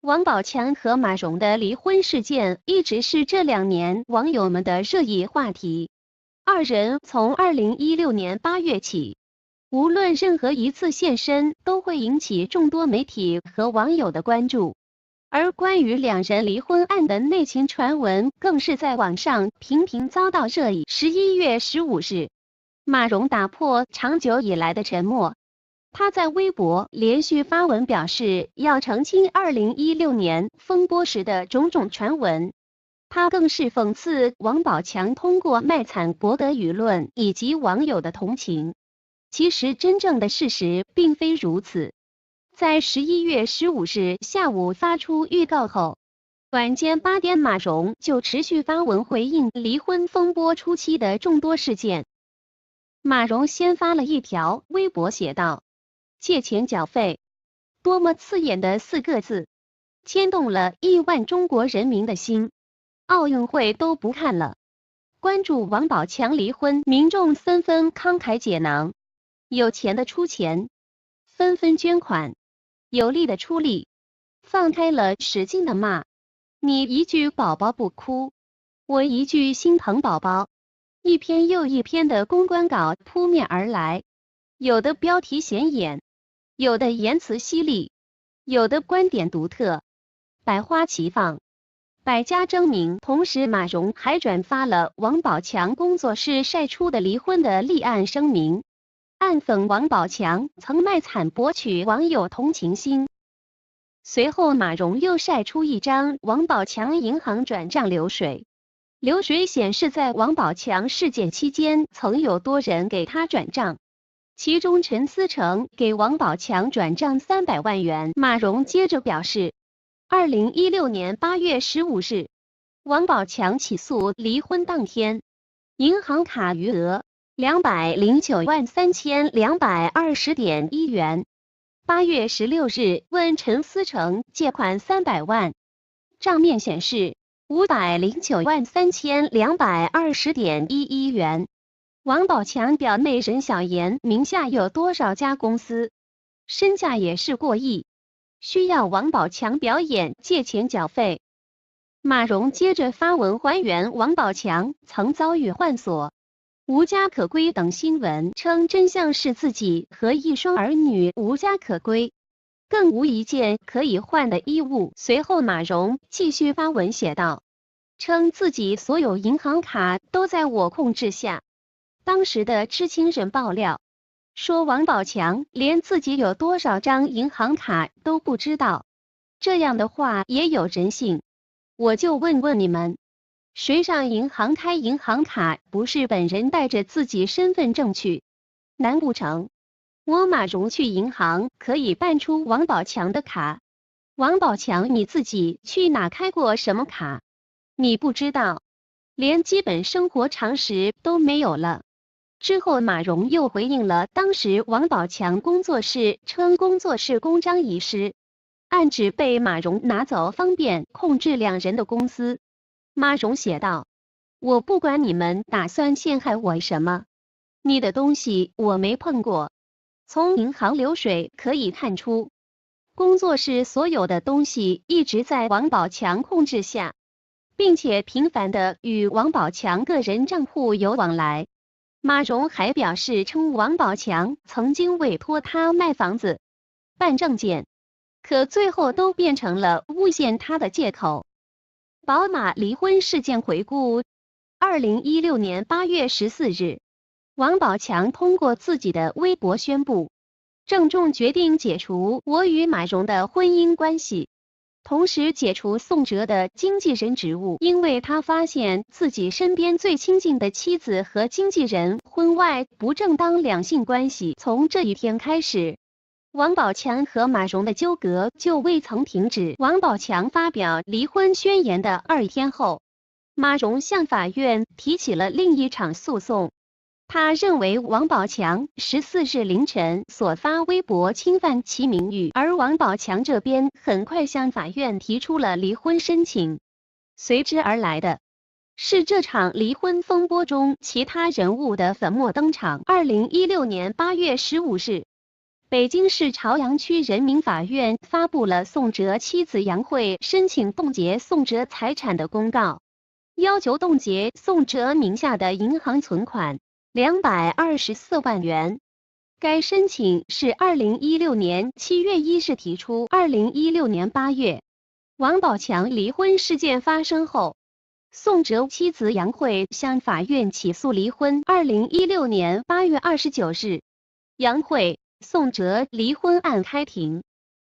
王宝强和马蓉的离婚事件一直是这2年网友们的热议话题。二人从2016年8月起，无论任何一次现身，都会引起众多媒体和网友的关注。而关于两人离婚案的内情传闻，更是在网上频频遭到热议。11月15日，马蓉打破长久以来的沉默。他在微博连续发文表示要澄清2016年风波时的种种传闻。他更是讽刺王宝强通过卖惨博得舆论以及网友的同情。其实真正的事实并非如此。在11月15日下午发出预告后，晚间8点马蓉就持续发文回应离婚风波初期的众多事件。马蓉先发了一条微博写道：借钱缴费，多么刺眼的4个字，牵动了亿万中国人民的心。奥运会都不看了，关注王宝强离婚，民众纷纷慷慨解囊，有钱的出钱，纷纷捐款，有力的出力，放开了使劲的骂。你一句宝宝不哭，我一句心疼宝宝。一篇又一篇的公关稿扑面而来，有的标题显眼，有的言辞犀利，有的观点独特，百花齐放，百家争鸣。同时，马蓉还转发了王宝强工作室晒出的离婚的立案声明，暗讽王宝强曾卖惨博取网友同情心。随后，马蓉又晒出一张王宝强银行转账流水，流水显示在王宝强事件期间，曾有多人给他转账。其中陈思诚给王宝强转账300万元。马蓉接着表示，2016年8月15日，王宝强起诉离婚当天，银行卡余额209万3220.1元。8月16日问陈思诚借款300万，账面显示509万3220.11元。王宝强表妹任小妍名下有多少家公司，身价也是过亿，需要王宝强表演借钱缴费。马蓉接着发文还原王宝强曾遭遇换锁、无家可归等新闻，称真相是自己和1双儿女无家可归，更无一件可以换的衣物。随后马蓉继续发文写道，称自己所有银行卡都在我控制下。当时的知情人爆料说，王宝强连自己有多少张银行卡都不知道，这样的话也有人信。我就问问你们，谁上银行开银行卡不是本人带着自己身份证去？难不成我马蓉去银行可以办出王宝强的卡？王宝强你自己去哪开过什么卡？你不知道，连基本生活常识都没有了。之后马蓉又回应了当时王宝强工作室称工作室公章遗失，暗指被马蓉拿走方便控制2人的公司。马蓉写道，我不管你们打算陷害我什么，你的东西我没碰过。从银行流水可以看出，工作室所有的东西一直在王宝强控制下，并且频繁的与王宝强个人账户有往来。马蓉还表示称王宝强曾经委托他卖房子、办证件，可最后都变成了诬陷他的借口。宝马离婚事件回顾：2016年8月14日，王宝强通过自己的微博宣布，郑重决定解除我与马蓉的婚姻关系，同时解除宋哲的经纪人职务，因为他发现自己身边最亲近的妻子和经纪人婚外不正当两性关系。从这一天开始，王宝强和马蓉的纠葛就未曾停止。王宝强发表离婚宣言的2天后，马蓉向法院提起了另一场诉讼。他认为王宝强14日凌晨所发微博侵犯其名誉，而王宝强这边很快向法院提出了离婚申请。随之而来的是这场离婚风波中其他人物的粉墨登场。2016年8月15日，北京市朝阳区人民法院发布了宋哲妻子杨慧申请冻结宋哲财产的公告，要求冻结宋哲名下的银行存款224万元。该申请是2016年7月1日提出，2016年8月，王宝强离婚事件发生后，宋哲妻子杨慧向法院起诉离婚。2016年8月29日，杨慧、宋哲离婚案开庭，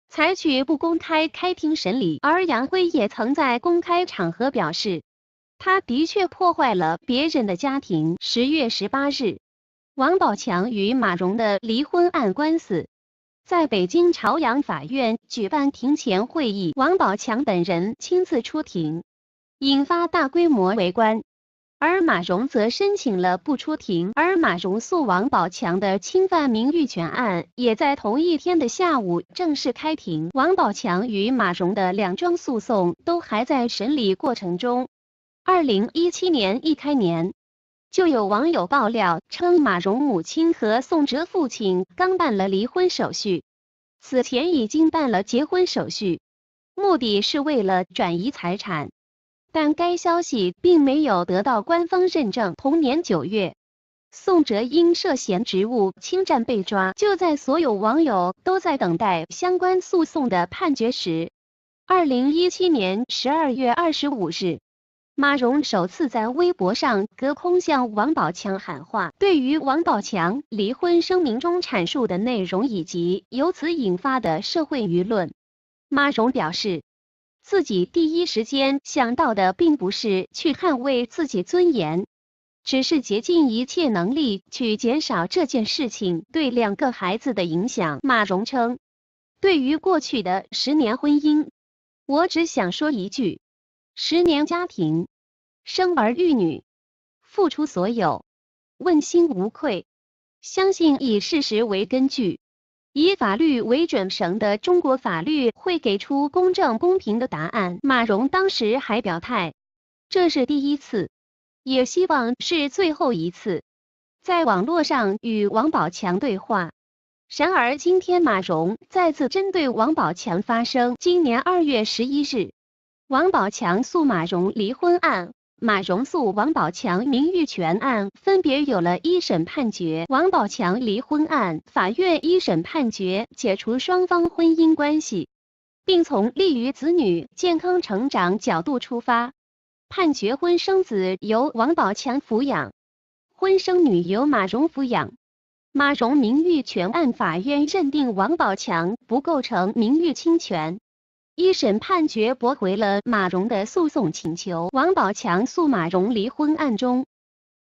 采取不公开开庭审理。而杨慧也曾在公开场合表示，他的确破坏了别人的家庭。10月18日，王宝强与马蓉的离婚案官司在北京朝阳法院举办庭前会议，王宝强本人亲自出庭，引发大规模围观。而马蓉则申请了不出庭。而马蓉诉王宝强的侵犯名誉权案也在同一天的下午正式开庭。王宝强与马蓉的两桩诉讼都还在审理过程中。2017年一开年，就有网友爆料称，马蓉母亲和宋哲父亲刚办了离婚手续，此前已经办了结婚手续，目的是为了转移财产。但该消息并没有得到官方认证。同年9月，宋哲因涉嫌职务侵占被抓。就在所有网友都在等待相关诉讼的判决时，2017年12月25日，马蓉首次在微博上隔空向王宝强喊话。对于王宝强离婚声明中阐述的内容以及由此引发的社会舆论，马蓉表示，自己第一时间想到的并不是去捍卫自己尊严，只是竭尽一切能力去减少这件事情对2个孩子的影响。马蓉称，对于过去的10年婚姻，我只想说一句：10年家庭，生儿育女，付出所有，问心无愧。相信以事实为根据，以法律为准绳的中国法律会给出公正公平的答案。马蓉当时还表态，这是第一次，也希望是最后一次在网络上与王宝强对话。然而今天马蓉再次针对王宝强发声。今年2月11日，王宝强诉马蓉离婚案，马蓉诉王宝强名誉权案分别有了一审判决。王宝强离婚案，法院一审判决解除双方婚姻关系，并从利于子女健康成长角度出发，判决婚生子由王宝强抚养，婚生女由马蓉抚养。马蓉名誉权案，法院认定王宝强不构成名誉侵权。一审判决驳回了马蓉的诉讼请求。王宝强诉马蓉离婚案中，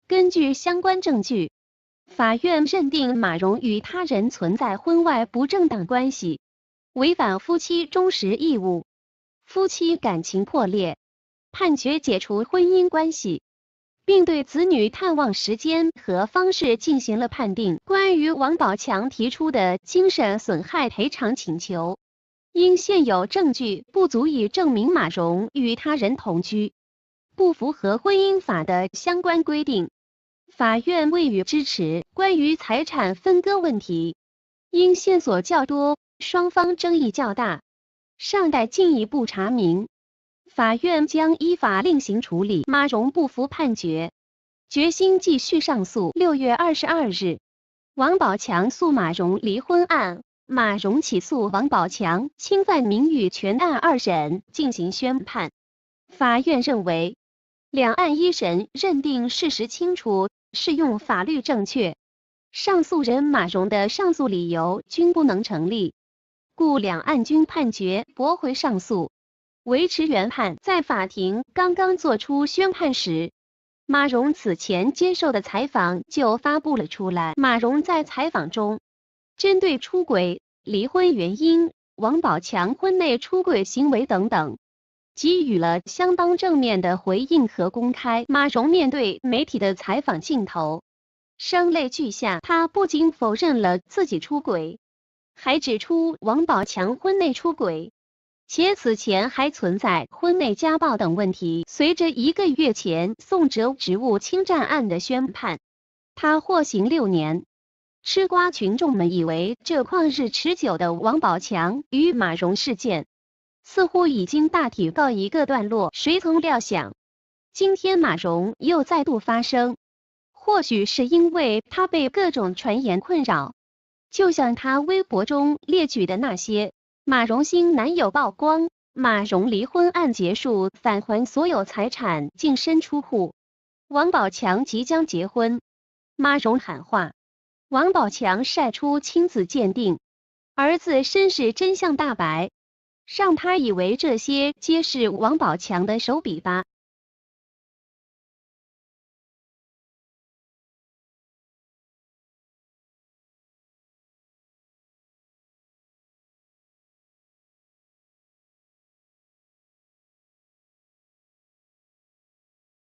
根据相关证据，法院认定马蓉与他人存在婚外不正当关系，违反夫妻忠实义务，夫妻感情破裂，判决解除婚姻关系，并对子女探望时间和方式进行了判定。关于王宝强提出的精神损害赔偿请求，因现有证据不足以证明马蓉与他人同居，不符合婚姻法的相关规定，法院未予支持。关于财产分割问题，因线索较多，双方争议较大，尚待进一步查明，法院将依法另行处理。马蓉不服判决，决心继续上诉。6月22日，王宝强诉马蓉离婚案，马蓉起诉王宝强侵犯名誉权案2审进行宣判。法院认为，两案一审认定事实清楚，适用法律正确，上诉人马蓉的上诉理由均不能成立，故两案均判决驳回上诉，维持原判。在法庭刚刚作出宣判时，马蓉此前接受的采访就发布了出来。马蓉在采访中针对出轨、离婚原因、王宝强婚内出轨行为等等，给予了相当正面的回应和公开。马蓉面对媒体的采访镜头，声泪俱下。她不仅否认了自己出轨，还指出王宝强婚内出轨，且此前还存在婚内家暴等问题。随着1个月前宋哲职务侵占案的宣判，他获刑6年。吃瓜群众们以为这旷日持久的王宝强与马蓉事件似乎已经大体告一个段落，谁曾料想，今天马蓉又再度发声。或许是因为他被各种传言困扰，就像他微博中列举的那些马蓉新男友曝光，马蓉离婚案结束，返还所有财产，净身出户，王宝强即将结婚，马蓉喊话，王宝强晒出亲子鉴定，儿子身世真相大白，让他以为这些皆是王宝强的手笔吧。